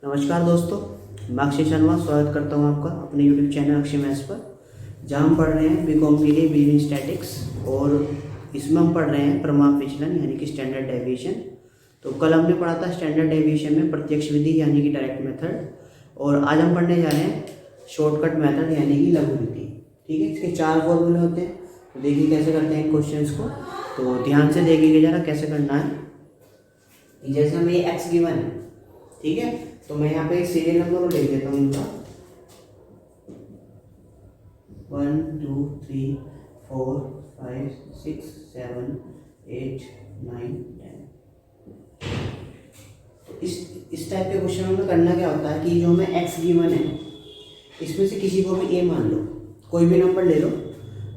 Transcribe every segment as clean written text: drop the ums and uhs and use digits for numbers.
नमस्कार दोस्तों, मैं अक्षय शर्मा स्वागत करता हूं आपका अपने यूट्यूब चैनल अक्षय मैथ्स पर, जहां हम पढ़ रहे हैं बीकॉम के लिए बिजनेस स्टैटिक्स और इसमें हम पढ़ रहे हैं प्रमाप विचलन यानी कि स्टैंडर्ड डेविएशन। तो कल हमने पढ़ा था स्टैंडर्ड डेविएशन में प्रत्यक्ष विधि यानी कि डायरेक्ट मेथड, और आज हम पढ़ने जा रहे हैं शॉर्टकट मेथड यानी कि लघु विधि। ठीक है, इसके 4 फॉर्मूले होते हैं। तो देखिए कैसे करते हैं क्वेश्चंस को, तो ध्यान से देखिए जरा कैसे करना है। जैसे हमें ये एक्स गिवन है, ठीक है, तो मैं यहाँ पे एक सीरियल नंबर को लिख देता हूँ इनका 1 2 3 4 5 6 7 8 9 10। तो इस टाइप के क्वेश्चन में करना क्या होता है कि जो हमें एक्स गिवन है इसमें से किसी को भी ए मान लो, कोई भी नंबर ले लो,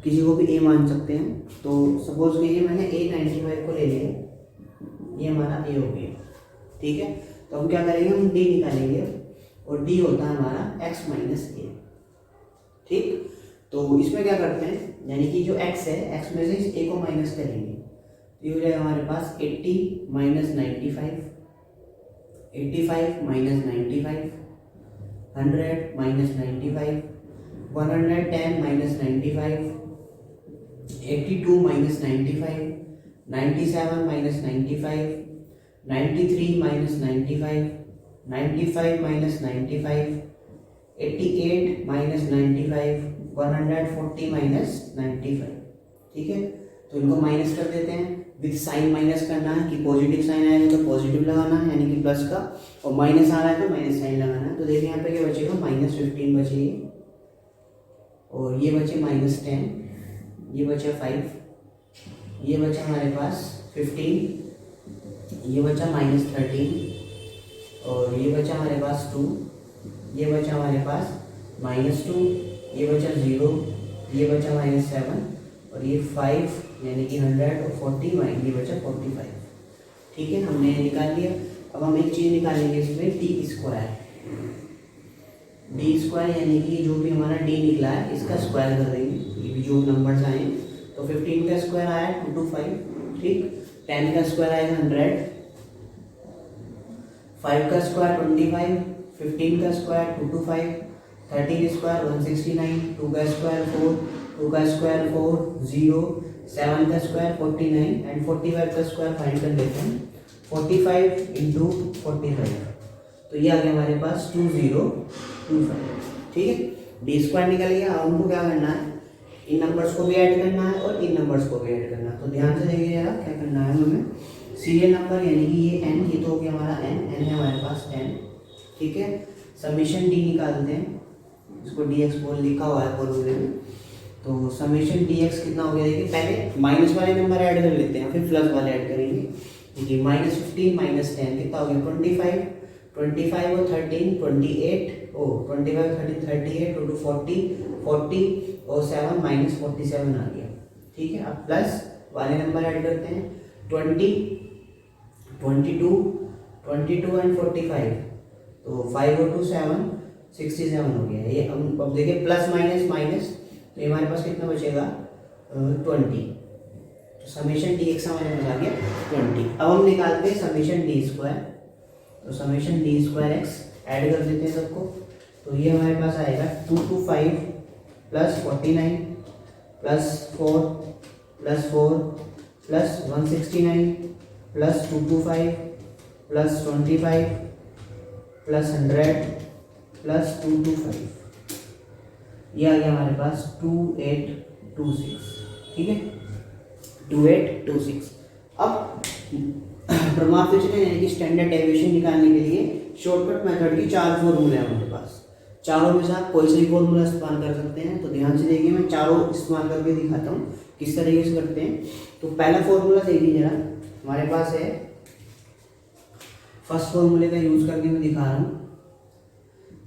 किसी को भी ए मान सकते हैं। तो सपोज कीजिए मैंने A95 को ले लिया, ये हमारा ए हो गया। ठीक है, तो हम क्या करेंगे, हम डी निकालेंगे और डी होता है हमारा x माइनस ए। ठीक, तो इसमें क्या करते हैं, यानी कि जो x है x में से इस a को माइनस करेंगे, तो ये हो जाएगा हमारे पास 80 minus 95, 85 minus 95, 100 minus 95, 110 minus 95, 82 minus 95, 97 minus 95, 93 minus 95, 95 minus 95, 88 minus 95, 140 minus 95। ठीक है, तो इनको माइनस कर देते हैं। विद साइन माइनस करना है कि पॉजिटिव साइन आएगा तो पॉजिटिव लगाना है यानी कि प्लस का, और माइनस आ रहा है तो माइनस साइन लगाना है। तो देखिए यहाँ पे क्या बचेगा, माइनस 15 बचेगी, और ये बचे माइनस 10, ये बचा 5, ये बचा हमारे पास 15, ये बचा माइनस 13, और ये बचा हमारे पास 2, ये बचा हमारे पास माइनस 2, ये बचा 0, ये बचा माइनस 7, और ये 5 यानी कि 100 और 40 माइनस ये बचा 45। ठीक है, हमने ये निकाल लिया। अब हम एक चीज़ निकालेंगे इसमें, डी स्क्वायर। डी स्क्वायर यानी कि जो भी हमारा डी निकला है इसका स्क्वायर कर देंगे, ये भी जो नंबर्स आए। तो 15 का स्क्वायर आया 225, ठीक, 10 का स्क्वायर आएगा 100, 5 का स्क्वायर 25, 15 का स्क्वायर 225, 13 स्क्वायर 169, 2 का स्क्वायर 4, 2 का स्क्वायर 4 0, 7 का स्क्वायर 49 एंड 45 का स्क्वायर फाइंड कर लेते हैं। 45 इंटू 45, तो ये आ गया हमारे पास 2025। ठीक है, डी स्क्वायर निकल गया। अब हमको क्या करना है, इन नंबर्स को भी ऐड करना है और इन नंबर्स को भी ऐड करना है। तो ध्यान से देखिए जरा क्या करना है हमें। सीरियल नंबर यानी कि ये n, ये तो हो गया हमारा n है हमारे पास 10। ठीक है, समीशन डी निकालते हैं, इसको dx बोल लिखा हुआ है फॉर्मूले में। तो समीशन dx कितना हो गया, देखिए पहले माइनस वाले नंबर ऐड कर लेते हैं फिर प्लस वाले ऐड करेंगे। देखिए माइनस 15 माइनस 10 कितना हो गया 25, 25 और 13 28, 25 13 38 टू 40 और 7 माइनस 47 आ गया। ठीक है, अब प्लस वाले नंबर ऐड करते हैं 20, 22 एंड 45, तो 5 और 2 7 67 हो गया ये। अब देखिए प्लस माइनस माइनस, तो ये हमारे पास कितना बचेगा 20। तो समीशन डी एक्स हमारे पास आ गया 20। अब हम निकालते हैं समीशन डी स्क्वायर। तो summation D square x add कर देते हैं सबको, तो ये हमारे पास आएगा 225 plus 49 plus 4 plus 4 plus 169 plus 225 plus 25 plus 100 plus 225, ये आ गया हमारे पास 2826। ठीक है, 2826। अब प्रमाप विचलन यानी कि स्टैंडर्ड डेविएशन निकालने के लिए शॉर्टकट मेथड की 4 फॉर्मूले हैं हमारे पास। चारों में से आप कोई सा फॉर्मूला इस्तेमाल कर सकते हैं। तो ध्यान से देखिए, मैं चारों इस्तेमाल करके दिखाता हूँ किस तरीके से करते हैं। तो पहला फॉर्मूला देखिए जरा, हमारे पास है, फर्स्ट फॉर्मूले का यूज करके मैं दिखा रहा हूँ,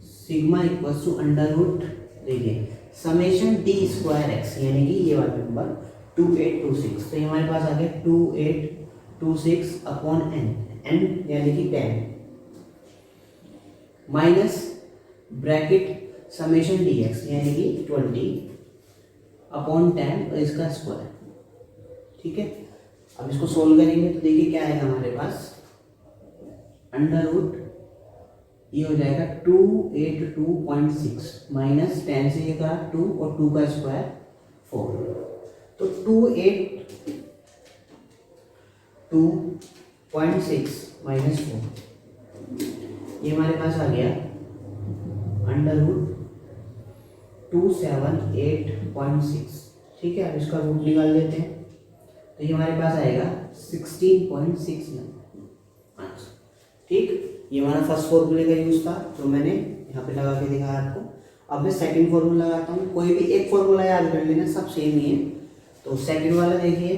sigma equals to under root, देखिए समेशन डी स्क्वायर एक्स यानी कि ये वाला नंबर 2826। तो ये हमारे पास आ गया 2826 अपॉन n यानी कि 10 minus bracket summation d x यानी कि 20 अपॉन 10 और इसका स्क्वायर। ठीक है, अब इसको सोल्व करेंगे तो देखिए क्या आएगा हमारे पास, अंडर रूट ये हो जाएगा 282.6 माइनस 10 से ये का 2 और 2 का स्क्वायर 4, तो 282.6 माइनस 4 ये हमारे पास आ गया अंडर रूट 278.6। ठीक है, अब इसका रूट निकाल लेते हैं, तो ये हमारे पास आएगा 16.69 आंसर। ठीक, ये हमारा फर्स्ट फॉर्मूले का यूज था जो मैंने यहाँ पे लगा के दिखाया आपको। अब मैं सेकंड फॉर्मूला लगाता हूँ, कोई भी एक फॉर्मूला याद कर लेना, सब सेम ही है। तो सेकंड वाला देखिए,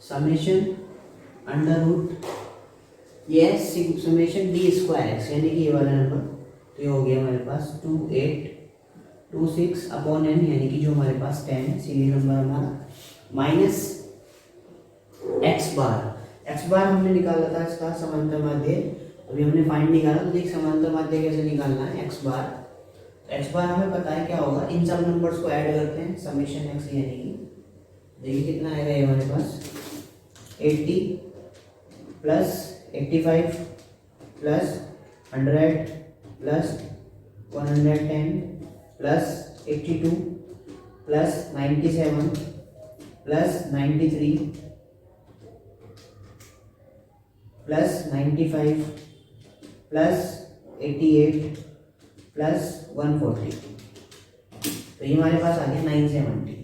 समेशन अंडर रूट ये समेशन डी स्क्वायर एक्स, यानी कि ये वाला नंबर, तो ये हो गया हमारे पास 2826 अपॉन एन, यानी कि जो हमारे पास 10 है सीरीज नंबर हमारा, माइनस एक्स बार हमने निकाला था इसका समांतर माध्य, अभी हमने फाइंड निकाला। तो देख समांतर माध्य कैसे निकालना है, एक्स बार, तो एक्स बार हमें पता है क्या होगा, इन सब नंबर्स को ऐड करते हैं, समेशन एक्स, यानी कि देखिए कितना आएगा ये हमारे पास 80 plus 85 plus 100 plus 110 plus 82 plus 97 plus 93 plus 95 plus 88 plus 140, तो ये हमारे पास आ गया 970।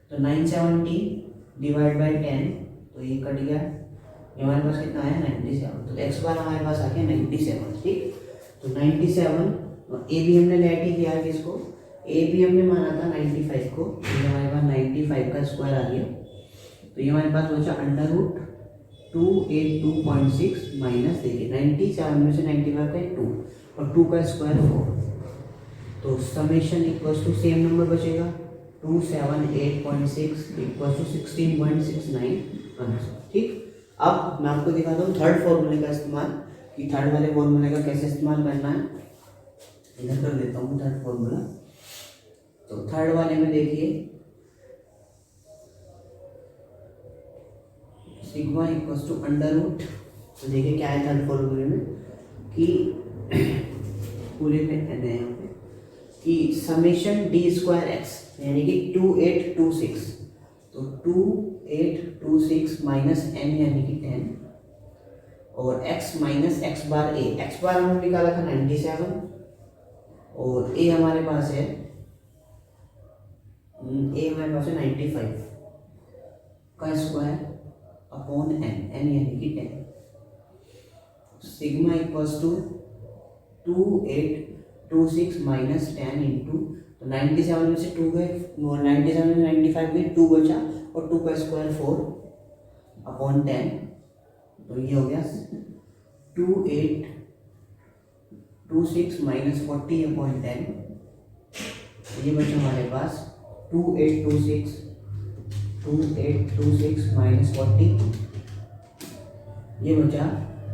तो 970 डिवाइड बाई 10, तो ये कट गया, ये हमारे पास कितना आया 97। तो एक्स बार हमारे पास आ गया 97। ठीक, तो 97 और ए बी हमने लेट ही किया है इसको, ए बी हमने माना था 95 को, तो ये हमारे पास 95 का स्क्वायर आ गया। तो ये हमारे पास बचा अंडर रूट 282.6 माइनस, देखिए 97 में से 95 का 2 और 2 का स्क्वायर 4, तो summation equals to same number बचेगा 278.6 इक्वल्स टू 16.69 आंसर। ठीक, अब मैं आपको दिखाता हूँ थर्ड फॉर्मूले का इस्तेमाल, कि थर्ड वाले फॉर्मूले का कैसे इस्तेमाल करना है। इधर कर देता हूँ थर्ड फॉर्मूला। तो थर्ड वाले में देखिए sigma equals to under root, तो देखिए क्या है थर्ड फॉर्मूले में कि पूरे में यहाँ पे कि समेशन डी स्क्वायर एक्स, यानी कि 2826, तो 2826 माइनस एन यानी कि 10 और एक्स माइनस एक्स बार ए, एक्स बार हमने निकाला था 97 और ए हमारे पास है 95 का स्क्वायर अपॉन एन, एन यानी कि 10, sigma equals to 2826 minus 10 into, तो 97 में से 2 गए, 97 में 95 गए, 2 बचा और 2 का स्क्वायर 4 अपॉन 10, तो ये हो गया 2826 माइनस 40 अपॉन 10, ये बचा हमारे पास 2826 माइनस 40, ये बचा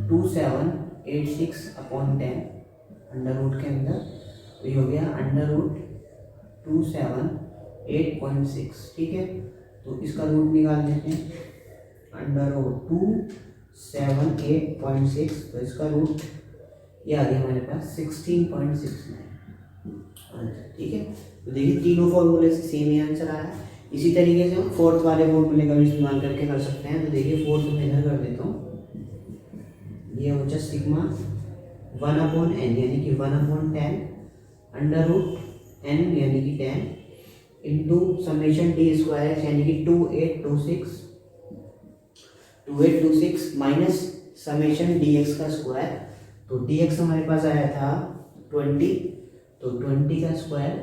2786 अपॉन 10 अंडर रूट के अंदर, तो ये हो गया अंडर रूट 278.6। ठीक है, तो इसका रूट निकाल लेते हैं, अंडर रूट 278.6, तो इसका रूट ये आ गया हमारे पास 16.69। ठीक है, तो देखिए तीनों फॉर्मूले से सेम ही आंसर आया है। इसी तरीके से हम फोर्थ वाले फॉर्मूले का भी इस्तेमाल करके कर सकते हैं। तो देखिए फोर्थ में इधर कर देता हूँ, ये हो जाए सिग्मा 1 अपॉन एन, यानी कि 1 अपॉन 10 अंडर रूट एन यानी कि 10 into summation d square x, यानी कि 2826 माइनस समेशन डी एक्स का स्क्वायर, तो डी एक्स हमारे पास आया था 20, तो 20 का स्क्वायर,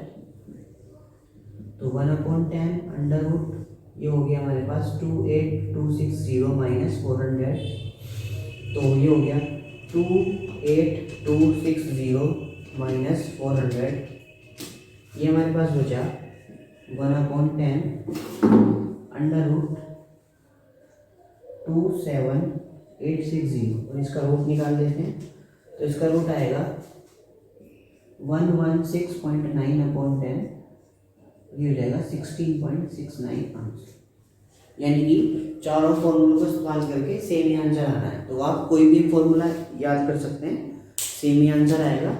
तो 1 अपॉन 10 अंडर रूट, ये हो गया हमारे पास 28260 माइनस 400, तो ये हो गया 28260 माइनस 400, ये हमारे पास बचा 1 अपॉन 10 अंडर रूट 27860, और इसका रूट निकाल देते हैं, तो इसका रूट आएगा 116.9 अपॉन 10, ये हो जाएगा 16.69 आंसर। यानी कि चारों फॉर्मूलों को इस्तेमाल करके सेम ही आंसर आना है। तो आप कोई भी फॉर्मूला याद कर सकते हैं, सेम ही आंसर आएगा।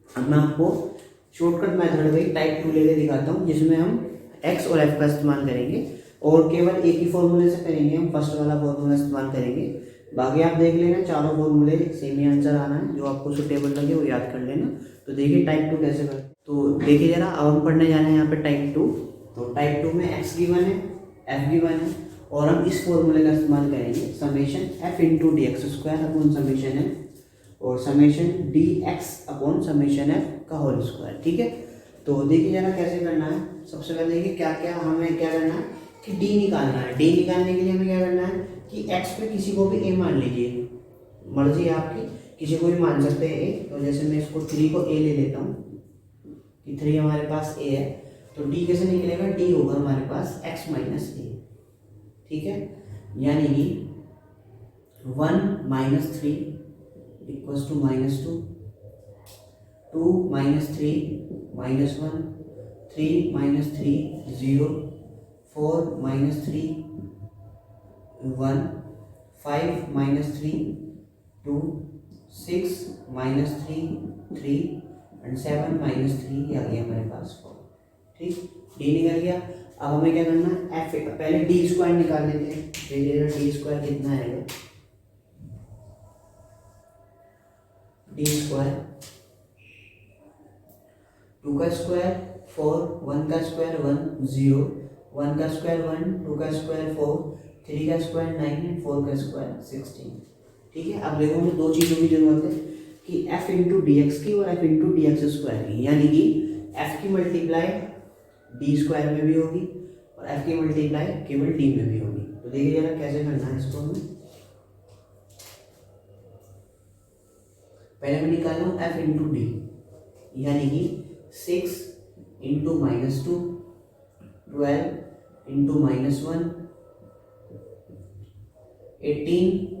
अब मैं आपको शॉर्टकट मेथड में टाइप 2 लेके दिखाता हूँ, जिसमें हम एक्स और एफ का इस्तेमाल करेंगे और केवल एक ही फॉर्मूले से करेंगे, हम फर्स्ट वाला फॉर्मूला इस्तेमाल करेंगे। बाकी आप देख लेना, चारों फॉर्मूले सेम ही आंसर आना है, जो आपको सुटेबल लगे वो याद कर लेना। तो देखिए टाइप 2 कैसे करते हैं। तो देखिए जरा, अब हम पढ़ने जा रहे हैं यहाँ पे टाइप 2। तो टाइप 2 में एक्स गिवन है, एफ गिवन है और हम इस फॉर्मूले का इस्तेमाल करेंगे, summation f into d x square upon summation f और summation d x upon summation f का होल स्क्वायर। ठीक है, तो देखिए जरा कैसे करना है। सबसे पहले देखिए क्या क्या हमें क्या करना है कि डी निकालना है। डी निकालने के लिए हमें क्या करना है कि एक्स पे किसी को भी ए मान लीजिए, मर्जी है आपकी, किसी को भी मान सकते हैं ए। तो जैसे मैं इसको 3 को ए ले लेता हूँ कि 3 हमारे पास ए है, तो डी कैसे निकलेगा, डी होगा हमारे पास एक्स माइनस ए। ठीक है, यानी कि 1 minus 3 equals to -2, 2 minus 3 -1, 3 minus 3 0, 4 minus 3 1, 5 minus 3 2, 6 minus 3 3 and 7 minus 3 ये आ गया हमारे पास 4। ठीक, डी निकल गया। अब हमें क्या करना है, एफ पहले डी स्क्वायर निकाल लेते हैं। देखिए डी स्क्वायर कितना आएगा, डी स्क्वायर 2 का स्क्वायर 4, 1 का स्क्वायर 1 0, 1 का स्क्वायर 1, 2 का स्क्वायर 4, 3 का स्क्वायर 9 एंड 4 का स्क्वायर 16। ठीक है, अब देखो मुझे दो चीज़ों की जरूरत है कि f इंटू डी एक्स की और f into d x square की, यानी कि f की मल्टीप्लाई डी स्क्वायर में भी होगी और f की मल्टीप्लाई केवल d में भी होगी। तो देखिए जरा कैसे करना है इसको हमें। पहले मैं निकाल रहा हूँ f इंटू डी, यानी कि 6 into -2, 12 into -1, 18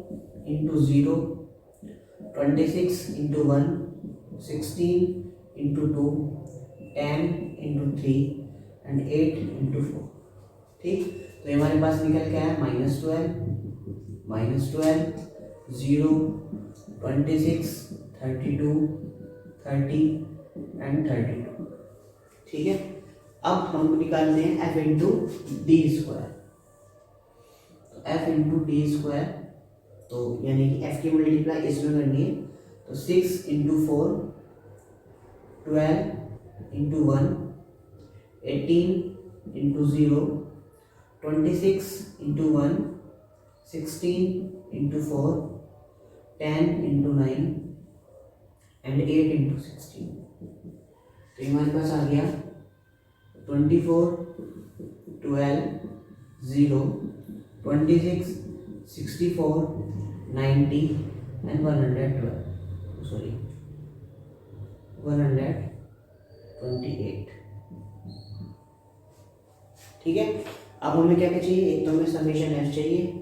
into 0, 26 into 1, 16 into 2, 10 into 3 and 8 into 4। ठीक, तो हमारे पास निकल के आया -12, 0, 26, 32, 30 एंड 32। ठीक है, अब हम निकालते हैं f इंटू डी स्क्वायर। तो f इंटू डी स्क्वायर, तो यानी कि f की मल्टीप्लाई इसमें करनी है, तो 6 into 4, 12 into 1, 18 into 0, 26 into 1, 16 into 4, 10 into 9 and 8 into 16। तो हमारे पास आ गया 24, 12, 0, 26, 64, 90 एंड 112, सॉरी 128। ठीक है, अब हमें क्या क्या चाहिए, एक तो हमें समेशन एफ चाहिए,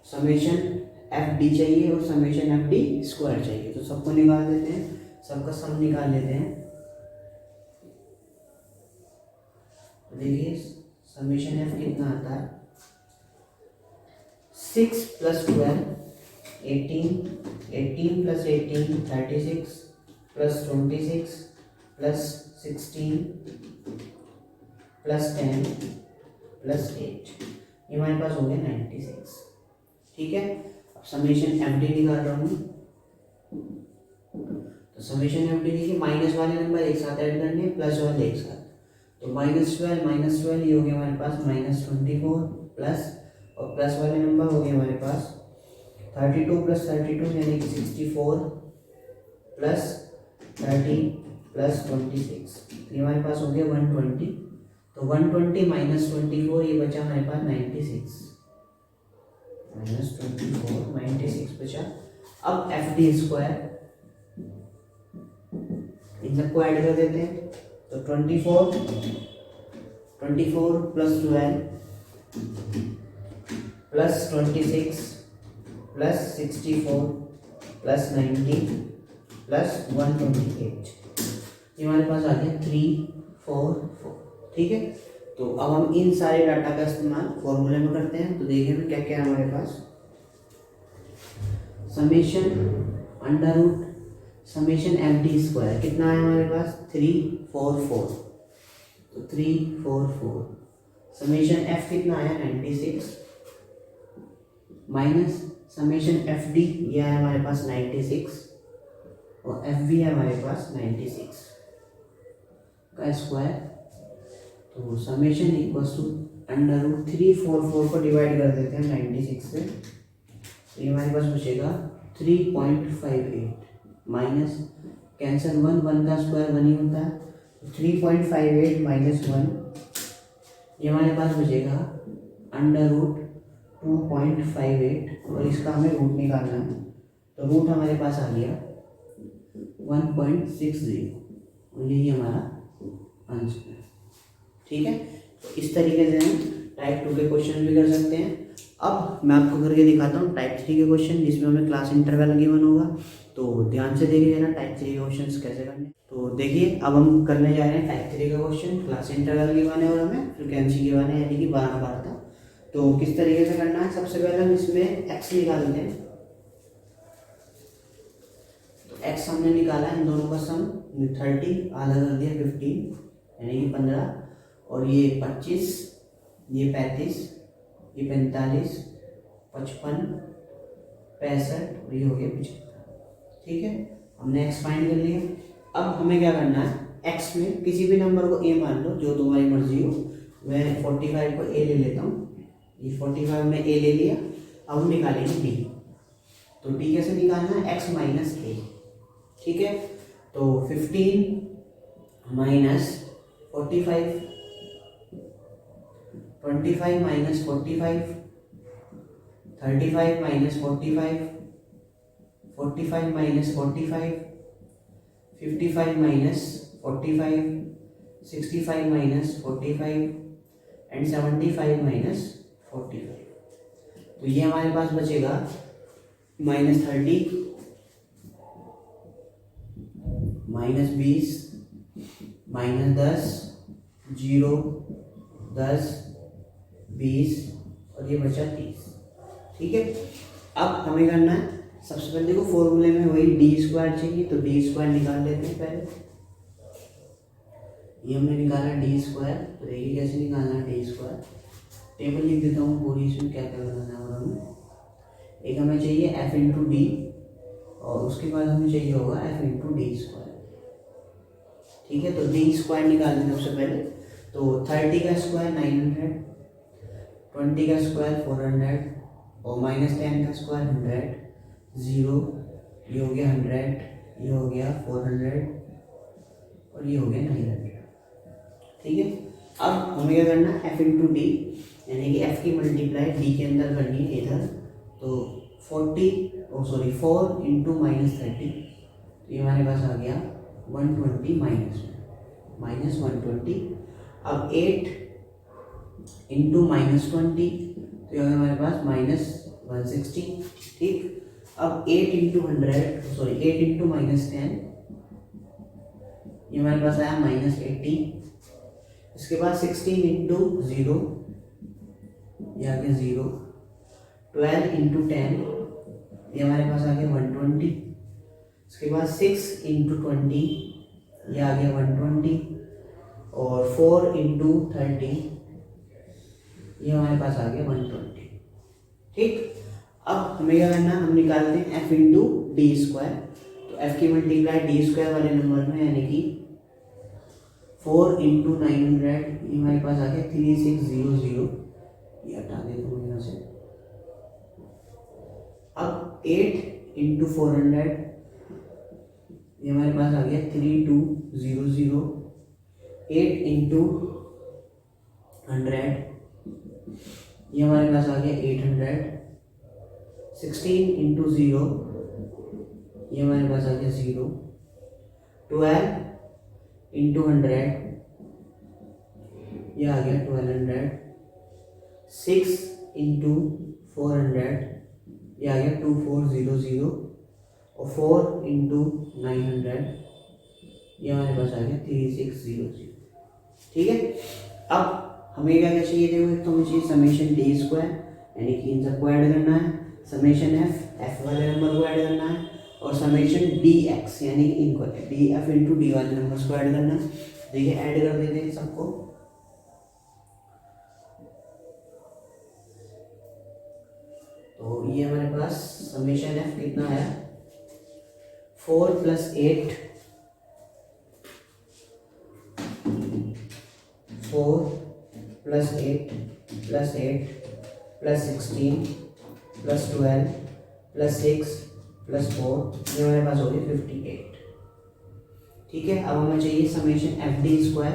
समेशन एफ डी चाहिए और समेशन एफ डी स्क्वायर चाहिए। तो सबको निकाल देते हैं, सबका सम निकाल लेते हैं। तो देखिए समेशन एफ कितना आता है, 6 plus 12 18, 18 plus 18 36 plus 26 plus 16 plus 10 plus 8, ये हमारे पास हो गया 96। ठीक है, अब समेशन एफ डी निकाल रहा हूँ। तो समेशन एफ डी देखिए, माइनस वाले नंबर एक साथ ऐड करने हैं, प्लस वाले एक साथ। तो -12 ये हो गया हमारे पास -24 प्लस, और प्लस वाले नंबर हो गए हमारे पास 32 प्लस 32 यानी कि 64 प्लस 30 प्लस 26, ये हमारे पास हो गया 120। तो 120 माइनस 24 ये बचा हमारे पास 96, -24 96 बचा। अब एफ डी स्क्वायर, इन सबको ऐड कर देते हैं। तो 24 plus 12 plus 26 plus 64 plus 90 plus 128, ये हमारे पास आ गया 344। ठीक है, तो अब हम इन सारे डाटा का इस्तेमाल फॉर्मूले में करते हैं। तो देखिए हमें क्या क्या है हमारे पास, summation under root summation f d square कितना है हमारे पास 344, तो 344 समेशन एफ कितना आया 96 माइनस समेशन एफ डी ये है हमारे पास 96 और एफ बी है हमारे पास 96 का स्क्वायर। तो summation equals to under root 344 को डिवाइड कर देते हैं 96 से, तो ये हमारे पास बचेगा 3.58 माइनस कैंसर 1 का स्क्वायर 1 ही होता है, 3.58 माइनस 1 ये हमारे पास बचेगा अंडर रूट 2.58 और इसका हमें रूट निकालना है। तो रूट हमारे पास आ गया 1.60 और यही हमारा आंसर है। ठीक है, तो इस तरीके से हम टाइप 2 के क्वेश्चन भी कर सकते हैं। अब मैं आपको करके दिखाता हूँ टाइप 3 के क्वेश्चन, जिसमें हमें क्लास इंटरवल गिवन होगा। तो ध्यान से देखिए ना टाइप 3 के क्वेश्चन कैसे करने। तो देखिए अब हम करने जा रहे हैं टाइप 3 का क्वेश्चन, क्लास इंटरवल गिवन है और हमें फ्रिक्वेंसी गिवन है, यानी कि 12 बार था। तो किस तरीके से करना है, सबसे पहले हम इसमें एक्स निकालते हैं। तो एक्स हमने निकाला इन दोनों का सम 30 आधा कर दिया 15 यानी कि 15 और ये 25 ये 35 ये 45 55 65 और ये हो गया 75। ठीक है, हमने एक्स फाइंड कर लिया। अब हमें क्या करना है, एक्स में किसी भी नंबर को ए मान लो जो तुम्हारी मर्जी हो। मैं 45 को ए ले लेता हूँ, ये 45 में ए ले लिया। अब हम निकालेंगे डी। तो डी कैसे निकालना है, एक्स माइनस ए। ठीक है, तो 15 minus 45 25 minus 45 35 minus 45 45 minus 45 55 minus 45 65 minus 45 and 75 minus 45। तो ये हमारे पास बचेगा माइनस 30 माइनस 20 माइनस 10 0 10 20 और ये बचा 30। ठीक है, अब हमें करना है सबसे पहले देखो फॉर्मूले में वही डी स्क्वायर चाहिए, तो डी स्क्वायर निकाल लेते हैं पहले। ये हमने निकाला डी स्क्वायर, तो देखिए कैसे निकालना है डी स्क्वायर। टेबल लिख देता हूँ पूरी, इसमें क्या क्या बनाना है। और हमें एक हमें चाहिए एफ इंटू डी और उसके बाद हमें चाहिए होगा एफ इंटू डी स्क्वायर। ठीक है, तो डी स्क्वायर निकालने सबसे पहले। तो 30 का स्क्वायर 900, 20 का स्क्वायर 400 और माइनस 10 का स्क्वायर 100 0 ये हो गया 100 ये हो गया 400 और ये हो गया 900। ठीक है, अब हमें क्या करना है एफ इंटू डी, यानी कि एफ की मल्टीप्लाई डी के अंदर करनी है इधर। तो 4 इंटू माइनस 30, तो ये हमारे पास आ गया 120 माइनस 120। अब 8 इंटू माइनस 20, तो ये हमारे पास माइनस 160। ठीक, अब 8 इंटू माइनस 10, ये हमारे पास आया माइनस 80। इसके बाद 16 इंटू 0 ये आ गया 0। 12 इंटू 10 ये हमारे पास आ गया 120। इसके बाद 6 इंटू 20 ये आ गया 120 और 4 इंटू 30 ये हमारे पास आ गया 120। ठीक, अब हमें क्या करना है, हम निकालते हैं एफ इंटू डी स्क्वायर। तो एफ की मल्टीप्लाई डी स्क्वायर वाले नंबर में, यानी कि 4 इंटू 900 ये हमारे पास आ गया 3600। ये हटा देता हूँ यहाँ से। अब 8 इंटू 400 ये हमारे पास आ गया 3200। 8 इंटू 100 ये हमारे पास आ गया 800। 16 इंटू 0 ये हमारे पास आ गया 0। 12 इंटू 100 ये आ गया 1200। 6 इंटू 400 ये आ गया 2400 और 4 इंटू 900 ये हमारे पास आ गया 3600। ठीक है, अब हमें क्या क्या चाहिए, देखो एक तो हमें चाहिए समेशन डी स्क्वायर, यानी कि इन सबको ऐड करना है, समेशन एफ वाले नंबर को ऐड करना है, और समेशन डी एक्स यानी कि इनको डी एफ इंटू डी वाले नंबर को ऐड करना है। देखिए ऐड कर देते हैं सबको। तो ये हमारे पास समेशन एफ कितना आया, 4 + 8 4 + 8 + 8 + 16 + 12 + 6 + 4, ये हमारे पास हो गई 58। ठीक है, अब हमें चाहिए समेशन एफ डी स्क्वायर।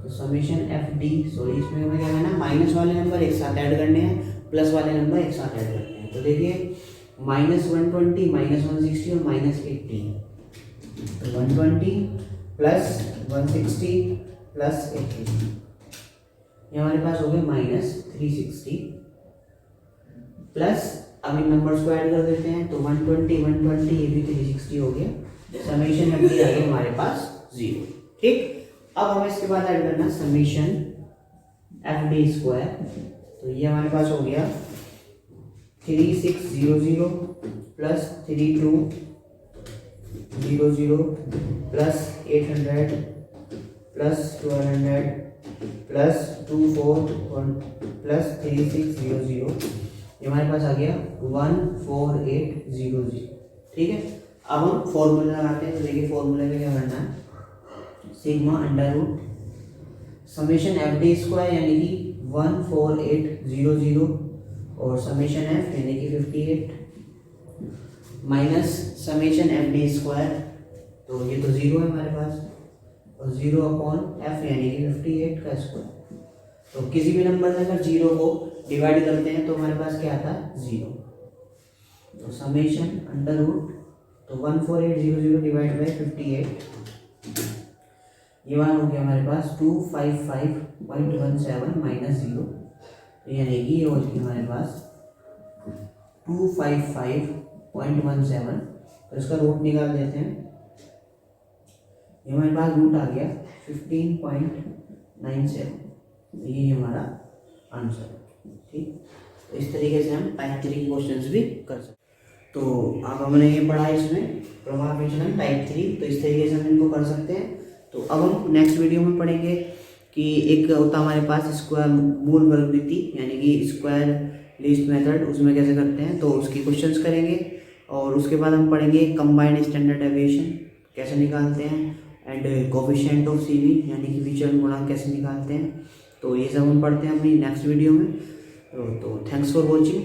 तो समेशन एफ डी, सॉरी इसमें हमें क्या करना है, माइनस वाले नंबर एक साथ ऐड करने हैं, प्लस वाले नंबर एक साथ ऐड करने हैं। तो देखिए -120 -160 और -80, तो 120 + 160 + 80, ये हमारे पास हो गए -360 प्लस, अब इन नंबर्स को ऐड कर देते हैं। तो 120 120, ये भी 360 हो गया, समेशन एफ डी आ गया हमारे पास 0। ठीक, अब हमें इसके बाद ऐड करना समेशन एफ डी स्क्वायर। तो ये हमारे पास हो गया 3600 + 3200 + 800 + 1200 + 24 + 3600, ये हमारे पास आ गया 14800। ठीक है, अब हम फॉर्मूला लगाते हैं। तो देखिए फॉर्मूले में क्या करना है, sigma under root summation f d square यानी कि 14800 और समेशन एफ यानी कि 58 minus summation f d square, तो ये तो 0 है हमारे पास, और 0/f यानी कि 58 का स्क्वायर। तो किसी भी नंबर से अगर 0 को डिवाइड करते हैं तो हमारे पास क्या आता है, 0। तो समेशन अंडर रूट, तो 14800 डिवाइड बाई 58, ये मान हो गया हमारे पास 255.17 - 0, यानी कि ये हो गई हमारे पास 255.17। तो इसका रूट निकाल देते हैं, ये हमारे पास रूट आ गया 15.97, ये हमारा आंसर है। ठीक, तो इस तरीके से हम टाइप 3 क्वेश्चंस भी कर सकते हैं। तो अब हमने ये पढ़ा इसमें प्रमाण विचलन टाइप 3, तो इस तरीके से हम इनको कर सकते हैं। तो अब हम नेक्स्ट वीडियो में पढ़ेंगे कि एक होता हमारे पास स्क्वायर मूल वर्ग रीति यानी कि स्क्वायर लिस्ट मेथड, उसमें कैसे करते हैं तो उसकी क्वेश्चंस करेंगे। और उसके बाद हम पढ़ेंगे कंबाइंड स्टैंडर्ड डेविएशन कैसे निकालते हैं, एंड कोफिशिएंट ऑफ सीवी यानी कि विचलन गुणांक कैसे निकालते हैं। तो ये सब हम पढ़ते हैं अपनी नेक्स्ट वीडियो में। तो थैंक्स फॉर वॉचिंग।